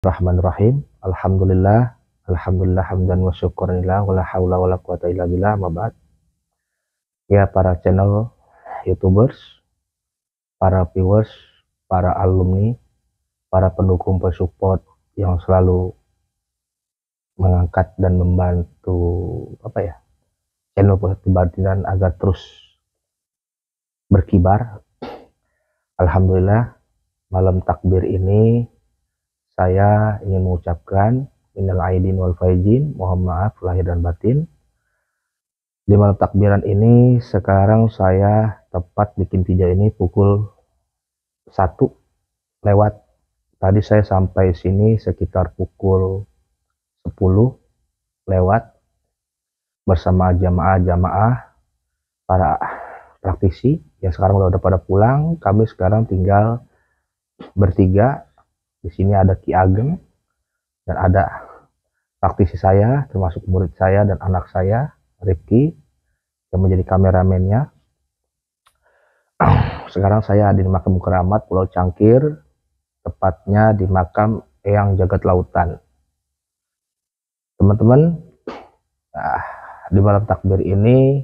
Bismillahirrahmanirrahim. Alhamdulillah, alhamdulillah hamdan wa syukurillah wala haula wala quwata illa billah ma ba'd. Ya para channel YouTubers, para viewers, para alumni, para pendukung pesupport yang selalu mengangkat dan membantu channel Pusat Kebatinan agar terus berkibar. Alhamdulillah, malam takbir ini saya ingin mengucapkan minal aidin wal faizin, mohon maaf lahir dan batin. Di malam takbiran ini sekarang saya tepat bikin video ini pukul 1 lewat. Tadi saya sampai sini sekitar pukul 10 lewat bersama jamaah-jamaah para praktisi yang sekarang udah pada pulang. Kami sekarang tinggal bertiga. Di sini ada Ki Ageng dan ada praktisi saya, termasuk murid saya dan anak saya, Rifki, yang menjadi kameramennya. Sekarang saya ada di makam keramat Pulau Cangkir, tepatnya di makam Eyang Jagat Lautan. Teman-teman, di malam takbir ini,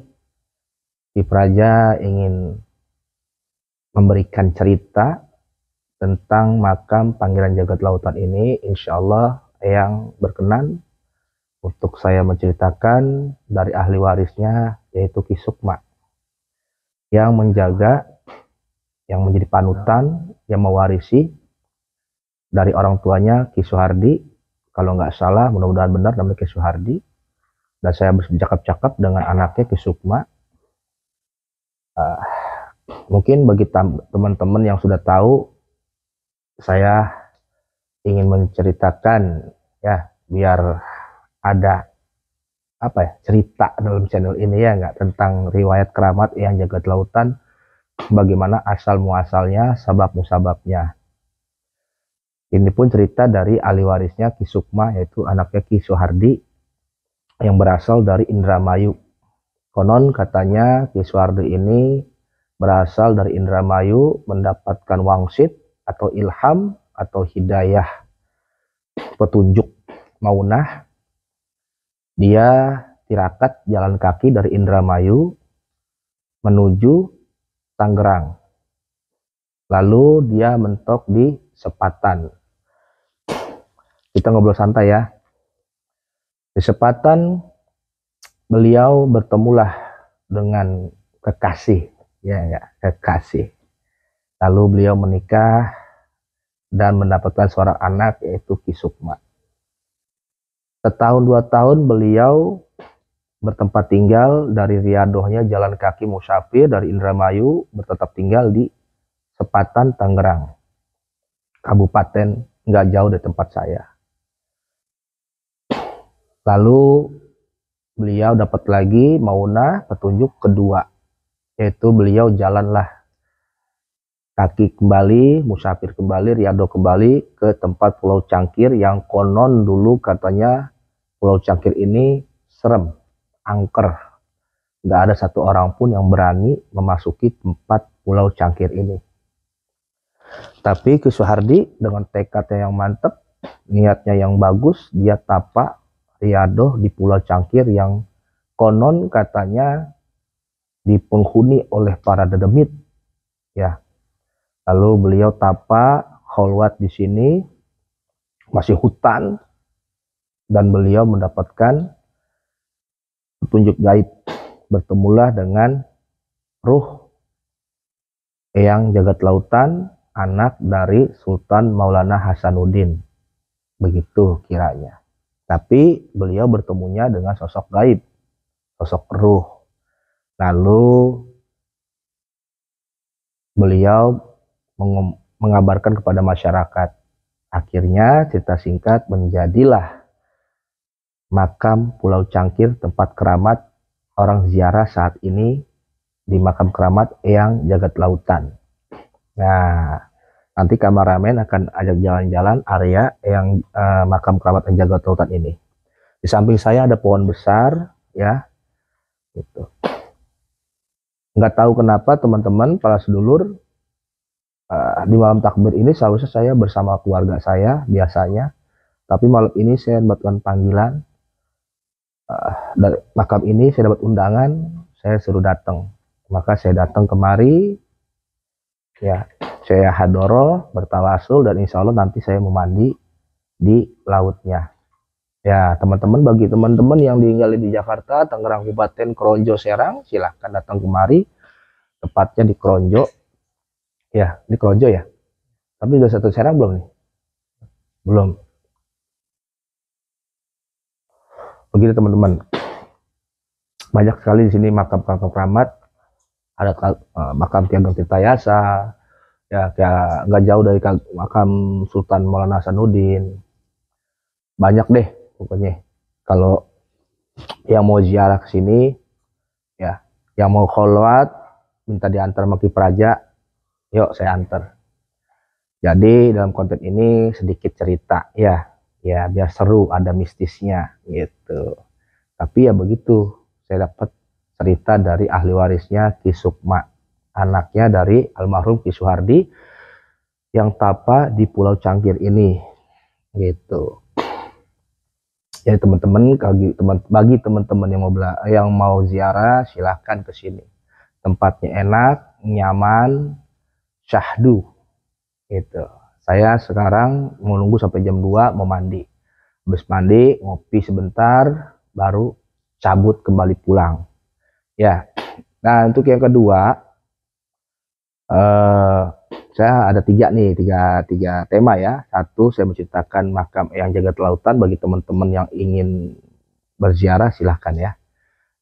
Ki Praja ingin memberikan cerita tentang makam Pangeran Jagat Lautan ini. Insya Allah Eyang berkenan untuk saya menceritakan dari ahli warisnya, yaitu Ki Sukma, yang menjaga, yang menjadi panutan, yang mewarisi dari orang tuanya Ki Suhardi. Kalau nggak salah, mudah-mudahan benar namanya Ki Suhardi. Dan saya bercakap-cakap dengan anaknya Ki Sukma. Mungkin bagi teman-teman yang sudah tahu, saya ingin menceritakan ya, biar ada cerita dalam channel ini ya, nggak, tentang riwayat keramat Eyang Jagat Lautan, bagaimana asal muasalnya, sabab musababnya. Ini pun cerita dari ahli warisnya Ki Sukma, yaitu anaknya Ki Suhardi, yang berasal dari Indramayu. Konon katanya Ki Suhardi ini berasal dari Indramayu, mendapatkan wangsit atau ilham atau hidayah, petunjuk maunah. Dia tirakat jalan kaki dari Indramayu menuju Tangerang. Lalu dia mentok di Sepatan. Kita ngobrol santai ya. Di Sepatan beliau bertemulah dengan kekasih, kekasih. Lalu beliau menikah dan mendapatkan seorang anak, yaitu Ki Sukma. Setahun 2 tahun beliau bertempat tinggal dari riadohnya jalan kaki musafir dari Indramayu, bertetap tinggal di Sepatan, Tangerang, kabupaten nggak jauh dari tempat saya. Lalu beliau dapat lagi maunah, petunjuk kedua, yaitu beliau jalanlah kaki kembali, musafir kembali, riado kembali ke tempat Pulau Cangkir, yang konon dulu katanya Pulau Cangkir ini serem, angker. Nggak ada satu orang pun yang berani memasuki tempat Pulau Cangkir ini. Tapi Ki Suhardi dengan tekadnya yang mantap, niatnya yang bagus, dia tapak riado di Pulau Cangkir yang konon katanya dipenghuni oleh para dedemit, ya. Lalu beliau tapak kholwat di sini, masih hutan, dan beliau mendapatkan petunjuk gaib. Bertemulah dengan ruh Eyang Jagat Lautan, anak dari Sultan Maulana Hasanuddin. Begitu kiranya. Tapi beliau bertemunya dengan sosok gaib, sosok ruh. Lalu beliau mengabarkan kepada masyarakat. Akhirnya cerita singkat, menjadilah makam Pulau Cangkir tempat keramat orang ziarah saat ini, di makam keramat Eyang Jagat Lautan. Nah, nanti kameramen akan ajak jalan-jalan area yang makam keramat Eyang Jagat Lautan ini. Di samping saya ada pohon besar, ya, gitu. Nggak tahu kenapa teman-teman, para sedulur, di malam takbir ini seharusnya saya bersama keluarga saya biasanya, Tapi malam ini saya mendapatkan panggilan dari makam ini, saya dapat undangan, saya suruh datang. Maka saya datang kemari, ya saya hadoro, bertawasul, dan insya Allah nanti saya memandi di lautnya. Ya teman-teman, bagi teman-teman yang tinggal di Jakarta, Tangerang Kabupaten, Kronjo, Serang, silahkan datang kemari, tepatnya di Kronjo. Ya, di Kronjo ya. Tapi udah satu Serang belum nih? Belum. Begitu teman-teman. Banyak sekali di sini makam-makam keramat. Ada makam Ki Ageng Tirtayasa, ya kayak nggak jauh dari makam Sultan Maulana Hasanuddin. Banyak deh pokoknya. Kalau yang mau ziarah ke sini, ya, yang mau kholwat, minta diantar sama Ki Praja, yuk saya antar. Jadi dalam konten ini sedikit cerita, ya biar seru, ada mistisnya gitu. Tapi ya begitu, saya dapat cerita dari ahli warisnya Ki Sukma, anaknya dari almarhum Ki Suhardi yang tapa di Pulau Cangkir ini, gitu. Jadi teman-teman, bagi teman-teman yang mau ziarah, silahkan ke sini. Tempatnya enak, nyaman, syahdu, gitu. Saya sekarang mau nunggu sampai jam 2 mau mandi. Habis mandi, ngopi sebentar, baru cabut kembali pulang. Ya, nah untuk yang kedua, saya ada tiga tema ya. Satu, saya menceritakan makam Eyang Jagat Lautan bagi teman-teman yang ingin berziarah, silahkan ya.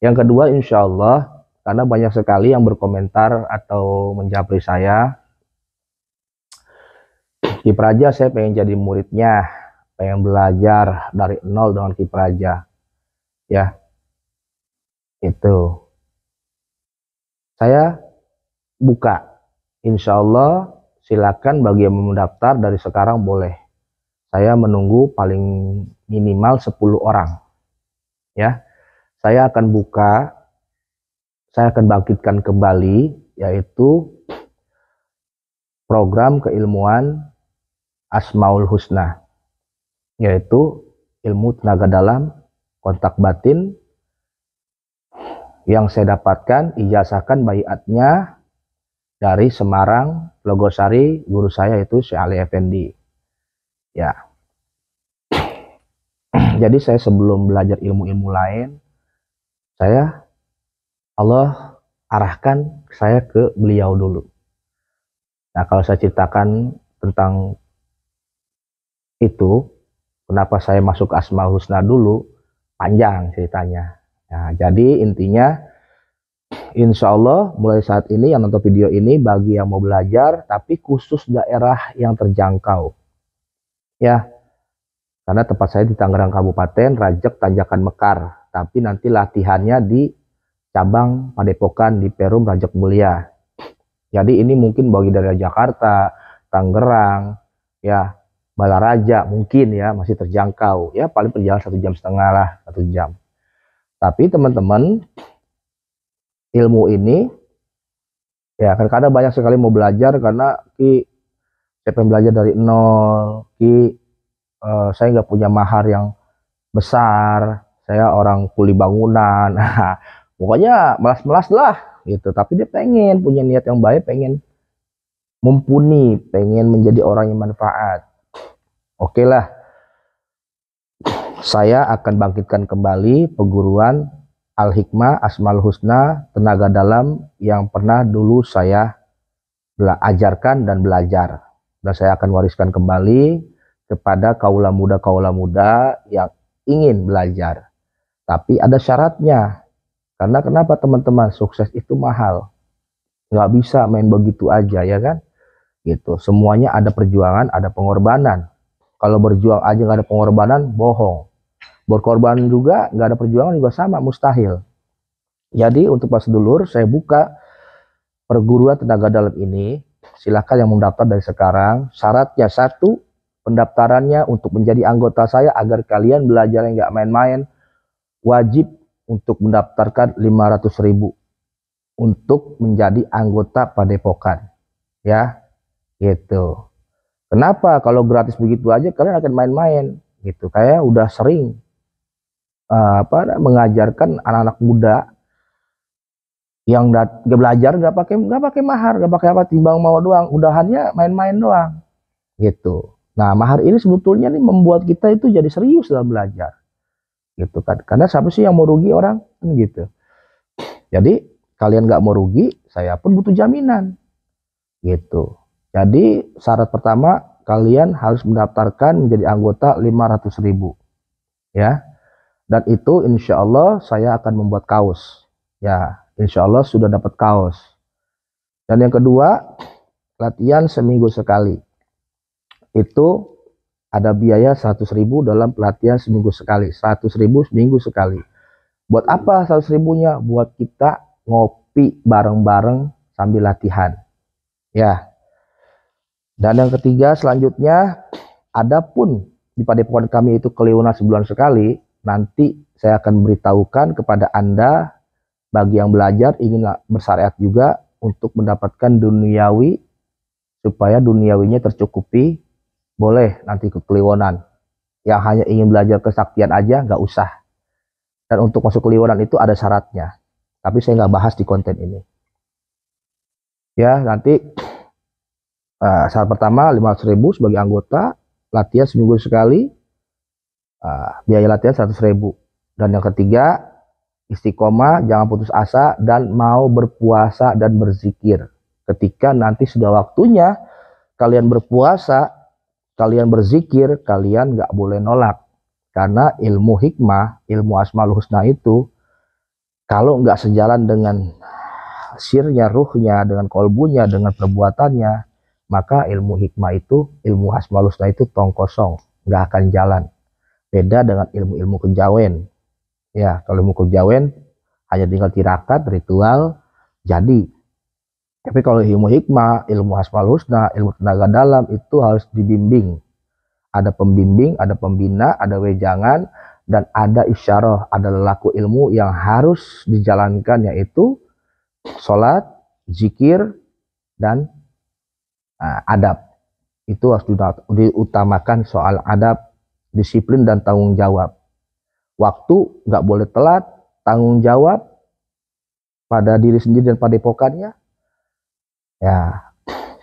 Yang kedua, insya Allah, karena banyak sekali yang berkomentar atau menjapri saya, Ki Praja saya pengen jadi muridnya, pengen belajar dari nol dengan Ki Praja, ya itu. Saya buka, insya Allah silakan bagi yang mendaftar dari sekarang boleh. Saya menunggu paling minimal 10 orang. Ya, saya akan buka, saya akan bangkitkan kembali, yaitu program keilmuan Asmaul Husna, yaitu ilmu tenaga dalam, kontak batin, yang saya dapatkan ijazahkan baiatnya dari Semarang, Logosari, guru saya itu Syekh Ali Effendi. Ya. Jadi saya sebelum belajar ilmu-ilmu lain, Allah arahkan saya ke beliau dulu. Nah, kalau saya ceritakan tentang itu, kenapa saya masuk Asmaul Husna dulu, panjang ceritanya. Nah, jadi intinya, insya Allah mulai saat ini yang nonton video ini bagi yang mau belajar, tapi khusus daerah yang terjangkau. Ya, karena tempat saya di Tangerang Kabupaten, Rajek, Tanjakan Mekar. Tapi nanti latihannya di cabang Padepokan di Perum Rajek Mulia. Jadi ini mungkin bagi dari Jakarta, Tangerang, ya Balaraja mungkin ya masih terjangkau. Ya paling perjalanan 1,5 jam lah, 1 jam. Tapi teman-teman, ilmu ini ya kadang-kadang banyak sekali mau belajar karena saya pengen belajar dari nol, saya nggak punya mahar yang besar, saya orang kuli bangunan, pokoknya melas-melas lah gitu. Tapi dia pengen punya niat yang baik, pengen mumpuni, pengen menjadi orang yang manfaat. Oke lah, saya akan bangkitkan kembali perguruan Al-Hikmah Asmaul Husna tenaga dalam yang pernah dulu saya ajarkan dan belajar, dan saya akan wariskan kembali kepada kaula muda yang ingin belajar. Tapi ada syaratnya, karena kenapa teman-teman, sukses itu mahal, nggak bisa main begitu aja ya kan, gitu. Semuanya ada perjuangan, ada pengorbanan. Kalau berjuang aja nggak ada pengorbanan, bohong. Berkorban juga nggak ada perjuangan juga sama, mustahil. Jadi untuk pas sedulur, saya buka perguruan tenaga dalam ini. Silakan yang mendaftar dari sekarang. Syaratnya satu, pendaftarannya untuk menjadi anggota saya agar kalian belajarnya nggak main-main, wajib untuk mendaftarkan 500.000 untuk menjadi anggota Padepokan, ya gitu. Kenapa? Kalau gratis begitu aja kalian akan main-main, gitu. Kayak udah sering mengajarkan anak-anak muda yang gak belajar, nggak pakai mahar, nggak pakai apa, timbang mau doang, udahannya main-main doang gitu. Nah, mahar ini sebetulnya nih membuat kita itu jadi serius dalam belajar gitu kan, karena siapa sih yang mau rugi orang kan gitu. Jadi kalian nggak mau rugi, saya pun butuh jaminan gitu. Jadi syarat pertama, kalian harus mendaftarkan menjadi anggota 500.000 ya, dan itu insya Allah saya akan membuat kaos ya, insya Allah sudah dapat kaos. Dan yang kedua, latihan seminggu sekali. Itu ada biaya 100.000 dalam pelatihan seminggu sekali. 100.000 seminggu sekali. Buat apa 100.000-nya? Buat kita ngopi bareng-bareng sambil latihan. Ya. Dan yang ketiga selanjutnya, adapun di padepokan kami itu keliunan sebulan sekali, nanti saya akan beritahukan kepada Anda bagi yang belajar ingin bersyariat juga untuk mendapatkan duniawi, supaya duniawinya tercukupi, boleh nanti ikut kliwonan. Yang hanya ingin belajar kesaktian aja nggak usah. Dan untuk masuk kliwonan itu ada syaratnya, tapi saya nggak bahas di konten ini ya. Nanti syarat pertama 500.000 sebagai anggota, latihan seminggu sekali, biaya latihan 100.000. Dan yang ketiga, istiqomah, jangan putus asa, dan mau berpuasa dan berzikir. Ketika nanti sudah waktunya kalian berpuasa, kalian berzikir, kalian nggak boleh nolak. Karena ilmu hikmah, ilmu Asmaul Husna itu, kalau nggak sejalan dengan sirnya, ruhnya, dengan kolbunya, dengan perbuatannya, maka ilmu hikmah itu, ilmu Asmaul Husna itu tong kosong, nggak akan jalan. Beda dengan ilmu-ilmu kejawen. Ya, kalau ilmu kejawen hanya tinggal tirakat, ritual, jadi. Tapi kalau ilmu hikmah, ilmu Asmaul Husna, ilmu tenaga dalam itu harus dibimbing. Ada pembimbing, ada pembina, ada wejangan, dan ada isyarah, ada lelaku ilmu yang harus dijalankan, yaitu sholat, zikir, dan adab. Itu harus diutamakan soal adab, disiplin, dan tanggung jawab. Waktu nggak boleh telat, tanggung jawab pada diri sendiri dan padepokannya. Ya,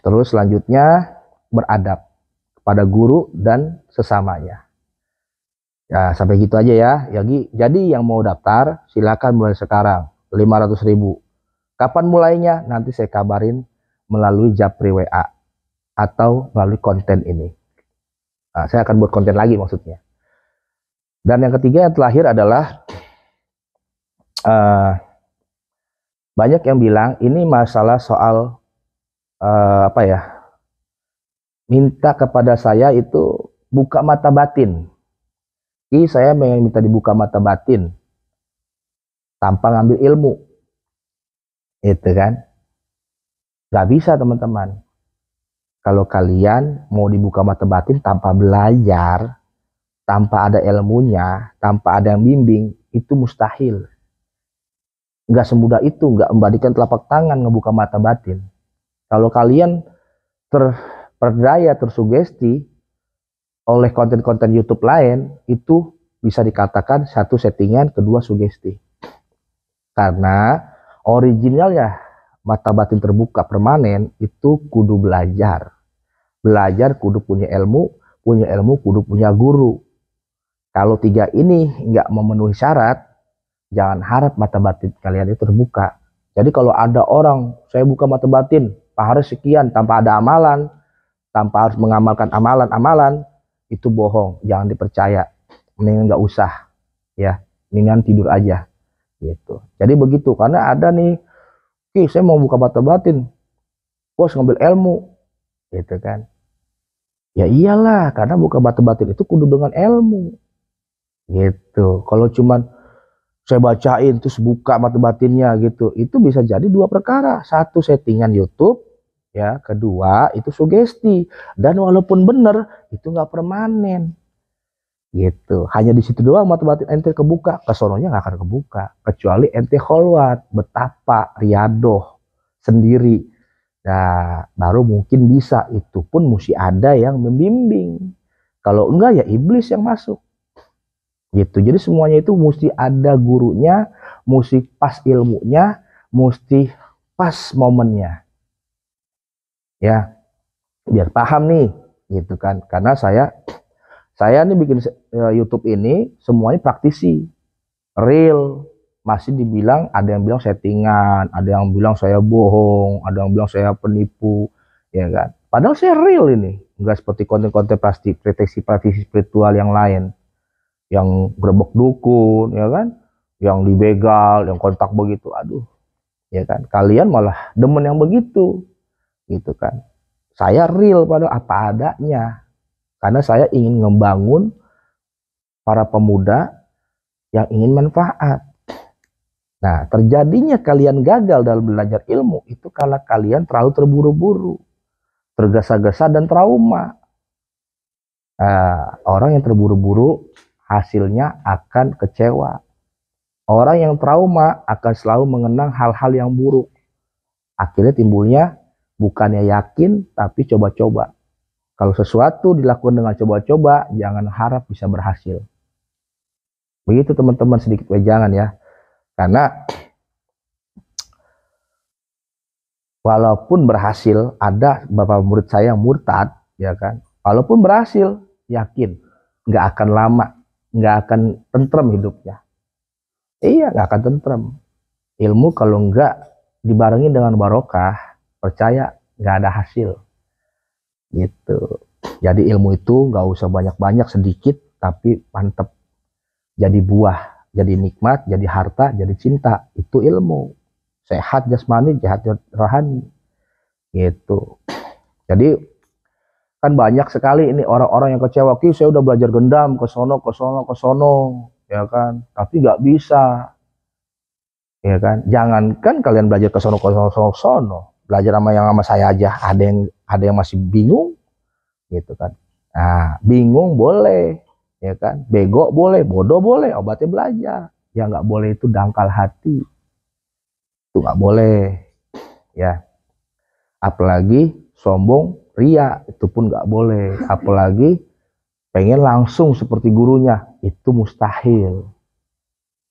terus selanjutnya beradab kepada guru dan sesamanya. Ya, sampai gitu aja ya. Jadi yang mau daftar silakan mulai sekarang, 500.000. Kapan mulainya? Nanti saya kabarin melalui Japri WA atau melalui konten ini. Nah, saya akan buat konten lagi maksudnya. Dan yang ketiga, yang terakhir adalah banyak yang bilang ini masalah soal minta kepada saya itu buka mata batin. Saya pengen minta dibuka mata batin tanpa ngambil ilmu, itu kan nggak bisa teman-teman. Kalau kalian mau dibuka mata batin tanpa belajar, tanpa ada ilmunya, tanpa ada yang bimbing, itu mustahil. Nggak semudah itu, nggak membalikan telapak tangan ngebuka mata batin. Kalau kalian terperdaya, tersugesti oleh konten-konten YouTube lain, itu bisa dikatakan satu settingan, kedua sugesti. Karena originalnya mata batin terbuka permanen itu kudu belajar. Belajar kudu punya ilmu kudu punya guru. Kalau tiga ini nggak memenuhi syarat, jangan harap mata batin kalian itu terbuka. Jadi kalau ada orang, saya buka mata batin, harus sekian, tanpa ada amalan, tanpa harus mengamalkan amalan-amalan, itu bohong, jangan dipercaya. Mendingan nggak usah, ya, mendingan tidur aja, gitu. Jadi begitu, karena ada nih, saya mau buka mata batin, bos ngambil ilmu, gitu kan? Ya iyalah, karena buka mata batin itu kudu dengan ilmu, gitu. Kalau cuman saya bacain terus buka mata batinnya gitu, itu bisa jadi dua perkara. Satu, settingan YouTube, ya. Kedua, itu sugesti. Dan walaupun benar, itu nggak permanen, gitu. Hanya di situ doang mata batin ente kebuka, kesononya nggak akan kebuka. Kecuali ente kholwat, betapa, riadoh sendiri. Nah, baru mungkin bisa. Itu pun mesti ada yang membimbing. Kalau enggak ya iblis yang masuk. Gitu. Jadi semuanya itu mesti ada gurunya, mesti pas ilmunya, mesti pas momennya. Ya, biar paham nih, gitu kan. Karena saya nih bikin YouTube ini semuanya praktisi, real. Masih dibilang, ada yang bilang settingan, ada yang bilang saya bohong, ada yang bilang saya penipu, ya kan. Padahal saya real ini, nggak seperti konten-konten praktisi spiritual yang lain, yang gerbek dukun, ya kan, yang dibegal, yang kontak begitu, aduh, ya kan. Kalian malah demen yang begitu, gitu kan. Saya real pada apa adanya, karena saya ingin membangun para pemuda yang ingin manfaat. Nah, terjadinya kalian gagal dalam belajar ilmu itu karena kalian terlalu terburu-buru, tergesa-gesa dan trauma. Orang yang terburu-buru hasilnya akan kecewa. Orang yang trauma akan selalu mengenang hal-hal yang buruk. Akhirnya timbulnya bukannya yakin, tapi coba-coba. Kalau sesuatu dilakukan dengan coba-coba, jangan harap bisa berhasil. Begitu teman-teman, sedikit wejangan ya. Karena walaupun berhasil, ada beberapa murid saya yang murtad, ya kan. Walaupun berhasil, yakin nggak akan lama, nggak akan tentrem hidupnya. Iya, nggak akan tentrem. Ilmu kalau nggak dibarengi dengan barokah, percaya nggak ada hasil. Gitu. Jadi ilmu itu nggak usah banyak-banyak, sedikit tapi mantep. Jadi buah. Jadi nikmat, jadi harta, jadi cinta. Itu ilmu. Sehat jasmani, sehat rohani. Gitu. Jadi kan banyak sekali ini orang-orang yang kecewa. Saya udah belajar gendam ke sono, ya kan. Tapi nggak bisa. Ya kan. Jangankan kalian belajar ke sono, belajar sama saya aja. Ada yang masih bingung, gitu kan. Nah, bingung boleh. Ya kan, bego boleh, bodoh boleh, obatnya belajar. Yang nggak boleh itu dangkal hati, itu nggak boleh, ya. Apalagi sombong, ria, itu pun nggak boleh. Apalagi pengen langsung seperti gurunya, itu mustahil.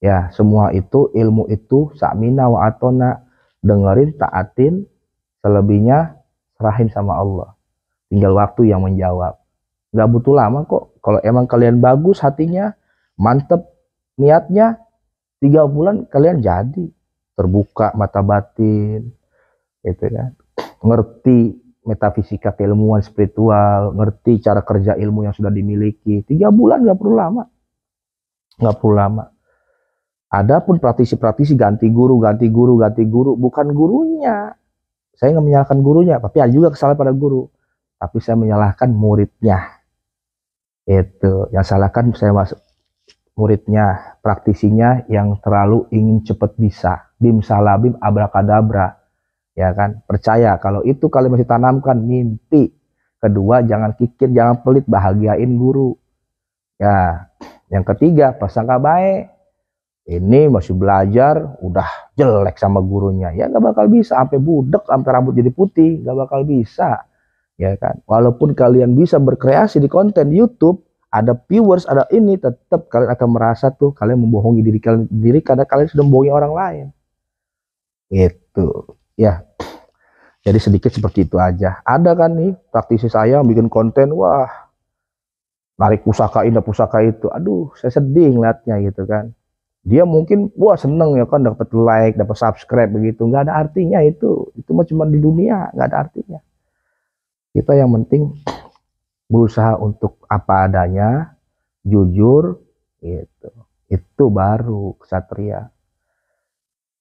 Ya, semua itu ilmu itu sakmina wa atona, dengerin, taatin, selebihnya serahin sama Allah. Tinggal waktu yang menjawab. Nggak butuh lama kok. Kalau emang kalian bagus hatinya, mantep niatnya, 3 bulan kalian jadi terbuka mata batin, gitu kan. Ngerti metafisika keilmuan spiritual, ngerti cara kerja ilmu yang sudah dimiliki. 3 bulan nggak perlu lama, nggak perlu lama. Adapun praktisi-praktisi ganti guru, bukan gurunya. Saya nggak menyalahkan gurunya, tapi ada juga kesalahan pada guru. Tapi saya menyalahkan muridnya. Itu yang salahkan saya masuk muridnya, praktisinya yang terlalu ingin cepat bisa, bim salabim abrakadabra, ya kan. Percaya kalau itu kalian masih tanamkan mimpi. Kedua, jangan kikir, jangan pelit, bahagiain guru. Ya, yang ketiga, prasangka baik. Ini masih belajar, udah jelek sama gurunya, ya nggak bakal bisa, sampai budek, sampai rambut jadi putih, nggak bakal bisa. Ya kan, walaupun kalian bisa berkreasi di konten YouTube, ada viewers, ada ini, tetap kalian akan merasa tuh kalian membohongi diri kalian sendiri karena kalian sudah membohongi orang lain. Gitu ya. Jadi sedikit seperti itu aja. Ada kan nih praktisi saya yang bikin konten, wah narik pusaka ini pusaka itu, aduh saya sedih ngeliatnya gitu kan. Dia mungkin wah seneng ya kan, dapat like, dapat subscribe begitu, nggak ada artinya itu mah cuma di dunia, nggak ada artinya. Kita yang penting berusaha untuk apa adanya, jujur, gitu. Itu baru kesatria.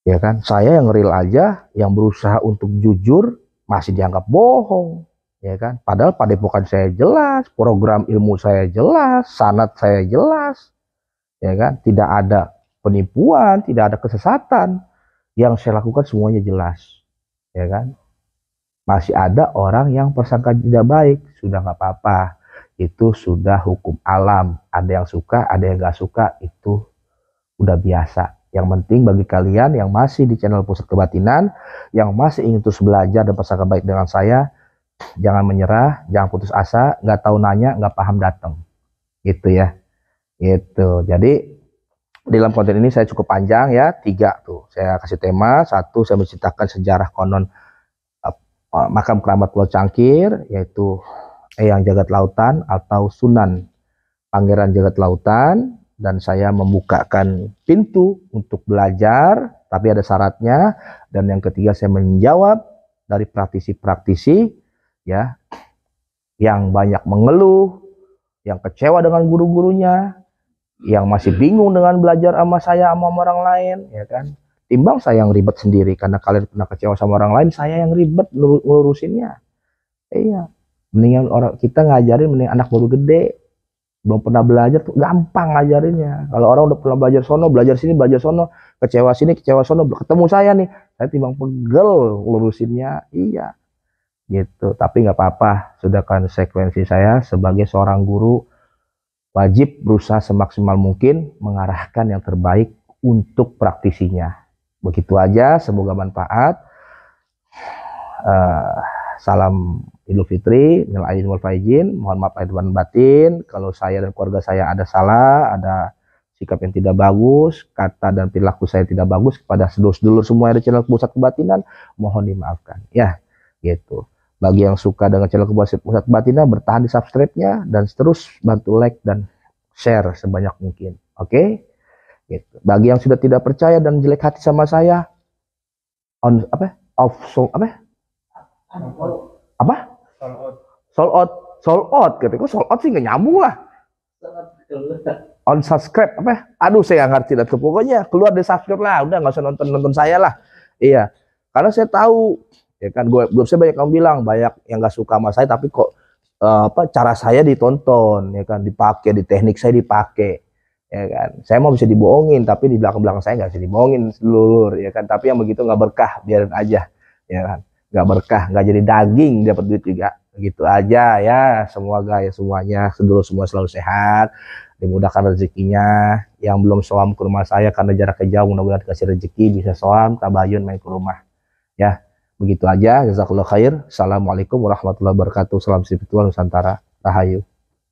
Ya kan, saya yang real aja, yang berusaha untuk jujur masih dianggap bohong, ya kan. Padahal padepokan saya jelas, program ilmu saya jelas, sanad saya jelas, ya kan. Tidak ada penipuan, tidak ada kesesatan, yang saya lakukan semuanya jelas, ya kan. Masih ada orang yang persangka tidak baik, sudah nggak apa-apa, itu sudah hukum alam. Ada yang suka, ada yang nggak suka, itu udah biasa. Yang penting bagi kalian yang masih di channel Pusat Kebatinan, yang masih ingin terus belajar dan persangka baik dengan saya, jangan menyerah, jangan putus asa, nggak tahu nanya, nggak paham datang, gitu ya. Gitu. Jadi dalam konten ini saya cukup panjang ya, 3 tuh. Saya kasih tema, 1 saya menceritakan sejarah konon makam keramat Pulau Cangkir, yaitu Eyang Jagat Lautan atau Sunan Pangeran Jagat Lautan, dan saya membukakan pintu untuk belajar, tapi ada syaratnya. Dan yang ketiga saya menjawab dari praktisi-praktisi ya yang banyak mengeluh, yang kecewa dengan guru-gurunya, yang masih bingung dengan belajar sama saya sama orang lain, ya kan? Timbang saya yang ribet sendiri karena kalian pernah kecewa sama orang lain, saya yang ribet ngurusinnya. Iya, mendingan orang kita ngajarin, mending anak baru gede belum pernah belajar tuh gampang ngajarinnya. Kalau orang udah pernah belajar sono, belajar sini, belajar sono, kecewa sini, kecewa sono, ketemu saya nih, saya timbang pegel ngurusinnya. Iya, gitu. Tapi nggak apa-apa, sudah konsekuensi saya sebagai seorang guru wajib berusaha semaksimal mungkin mengarahkan yang terbaik untuk praktisinya. Begitu aja, semoga manfaat. Salam Idul Fitri, minal aidin wal faizin. Mohon maaf lahir dan batin kalau saya dan keluarga saya ada salah, ada sikap yang tidak bagus, kata dan perilaku saya tidak bagus kepada sedulur-sedulur semua yang ada channel Pusat Kebatinan, mohon dimaafkan. Ya, gitu. Bagi yang suka dengan channel Pusat Kebatinan, bertahan di subscribe-nya dan terus bantu like dan share sebanyak mungkin. Oke? Gitu. Bagi yang sudah tidak percaya dan jelek hati sama saya, sold out gitu. Kok sold out sih nggak nyambung lah. Unsubscribe aduh saya nggak ngerti. Dan pokoknya keluar dari subscribe lah, udah nggak usah nonton saya lah. Iya, karena saya tahu ya kan, gue saya banyak yang bilang, banyak yang nggak suka sama saya, tapi kok cara saya ditonton, ya kan, dipakai, di teknik saya dipakai, ya kan. Saya mau bisa dibohongin, tapi di belakang saya nggak bisa dibohongin seluruh, ya kan. Tapi yang begitu nggak berkah, biarin aja, ya kan. Nggak berkah, nggak jadi daging, dapat duit juga, gitu aja ya. Semoga ya semuanya, semua selalu sehat, dimudahkan rezekinya. Yang belum soam ke rumah saya karena jaraknya jauh, mudah-mudahan dikasih rezeki, bisa soam tabayun main ke rumah ya. Begitu aja, jazakallahu khair. Assalamualaikum warahmatullahi wabarakatuh. Salam spiritual Nusantara, rahayu.